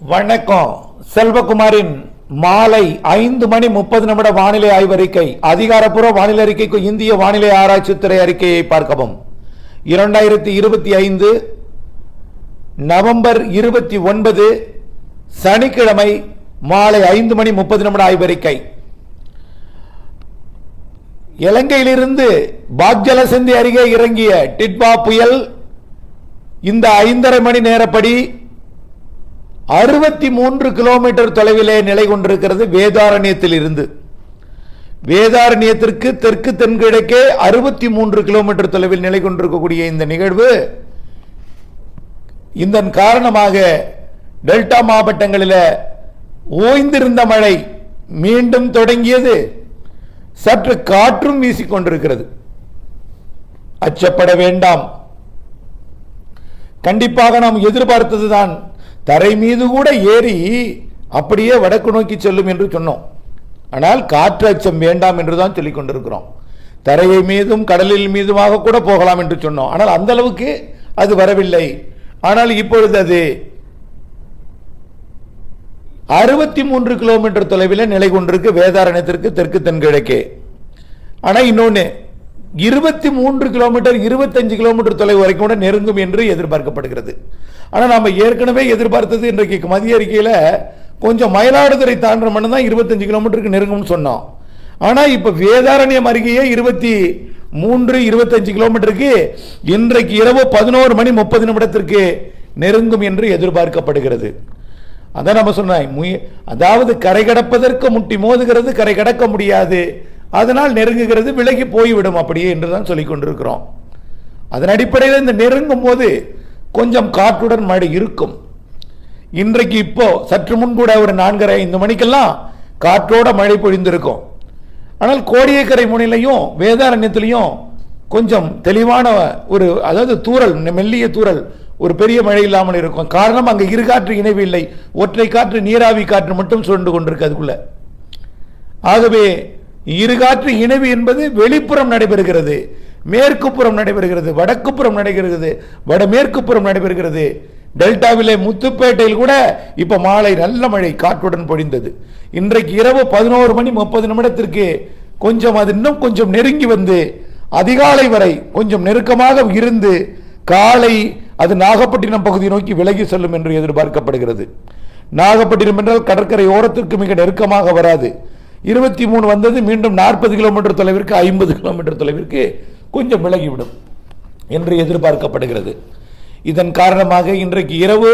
வணக்கம். செல்வகுமாரின் மாலை 5:30 வானிலை ஆய்வறிக்கை. அதிகாரப்பூர்வ வானிலை அறிக்கைக்கு இந்திய வானிலை ஆராய்ச்சித்துறை அறிக்கையை பார்க்கவும். 2025 நவம்பர் 29 சனிக்கிழமை மாலை 5:30 ஆய்வறிக்கை. இலங்கையிலிருந்து பாக்ஜலசந்தி அருகே இறங்கிய டிட்வா புயல் இந்த 5:30 மணி நேரப்படி 63 கிலோமீட்டர் தொலைவிலே நிலை கொண்டிருக்கிறது. வேதாரண்யத்தில் இருந்து வேதாரண்யத்திற்கு தெற்கு தென்கிழக்கே 63 கிலோமீட்டர் தொலைவில் நிலை கொண்டிருக்கக்கூடிய இந்த நிகழ்வு இதன் காரணமாக டெல்டா மாவட்டங்களில் ஓய்ந்திருந்த மழை மீண்டும் தொடங்கியது. சற்று காற்றும் வீசிக்கொண்டிருக்கிறது. அச்சப்பட வேண்டாம். கண்டிப்பாக நாம் எதிர்பார்த்ததுதான். தரை மீது கூட ஏறி அப்படியே வடக்கு நோக்கி செல்லும் என்று சொன்னோம். ஆனால் காற்று அச்சம் வேண்டாம் என்றுதான் சொல்லிக் கொண்டிருக்கிறோம். தரையை மீதும் கடலில் மீதுமாக கூட போகலாம் என்று சொன்னோம். ஆனால் அந்த அளவுக்கு அது வரவில்லை. ஆனால் இப்பொழுது அது 63 கிலோமீட்டர் தொலைவில் நிலை கொண்டிருக்கு வேதாரண்யத்திற்கு தெற்கு தென்கிழக்கே. ஆனால் இன்னொன்று 23 கிலோமீட்டர் 25 கிலோமீட்டர் தொலைவு வரைக்கும் கூட நெருங்கும் என்று எதிர்பார்க்கப்படுகிறது. ஆனால் நாம் ஏற்கனவே எதிர்பார்த்தது இன்றைக்கு மதிய அறிக்கையில் கொஞ்சம் மயிலாடுதுறை தாண்டற மணி தான் 25 கிலோமீட்டருக்கு நெருங்கும்னு சொன்னோம். ஆனால் இப்போ வேதாரண்யம் அருகே 23-25 கிலோமீட்டருக்கு இன்றைக்கு இரவு 11:30 நெருங்கும் என்று எதிர்பார்க்கப்படுகிறது. அதான் நம்ம சொன்னோம். அதாவது கரை கடப்பதற்கு முட்டி மோதுகிறது, கரை கடக்க முடியாது, அதனால் நெருங்குகிறது, விலகி போய்விடும் அப்படியே என்றுதான் சொல்லிக் கொண்டிருக்கிறோம். அதன் அடிப்படையில் இந்த நெருங்கும் போது கொஞ்சம் காற்றுடன் மழை இருக்கும். இன்றைக்கு இப்போ சற்று முன் கூட ஒரு 4:30-5 மணிக்கெல்லாம் காற்றோட மழை பொழிந்திருக்கும். ஆனால் கோடியக்கரை முனையிலையும் வேதாரண்யத்திலையும் கொஞ்சம் தெளிவான ஒரு அதாவது தூறல், மெல்லிய தூறல், ஒரு பெரிய மழை இல்லாமல் இருக்கும். காரணம் அங்கே இருகாற்று இணைவு இல்லை. ஒற்றை காற்று நீராவி காற்று மட்டும் சுழன்று கொண்டிருக்கு அதுக்குள்ள. ஆகவே இருகாற்று இணைவு என்பது வெளிப்புறம் நடைபெறுகிறது, மேற்கு புறம் நடைபெறுகிறது, வடக்கு புறம் நடைபெறுகிறது, வடமேற்கு புறம் நடைபெறுகிறது. டெல்டாவிலே முத்துப்பேட்டையில் கூட இப்ப மாலை நல்ல மழை காற்றுடன் பொழிந்தது. இன்றைக்கு இரவு 11:30 கொஞ்சம் அது இன்னும் கொஞ்சம் நெருங்கி வந்து அதிகாலை வரை கொஞ்சம் நெருக்கமாக இருந்து காலை அது நாகப்பட்டினம் பகுதியை நோக்கி விலகி செல்லும் என்று எதிர்பார்க்கப்படுகிறது. நாகப்பட்டினம் என்றால் கடற்கரை ஓரத்திற்கு மிக நெருக்கமாக வராது. 23 வந்தது மீண்டும் 40 கிலோமீட்டர் தொலைவிற்கு 50 கிலோமீட்டர் தொலைவிற்கு கொஞ்சம் விலகிவிடும் என்று எதிர்பார்க்கப்படுகிறது. இதன் காரணமாக இன்றைக்கு இரவு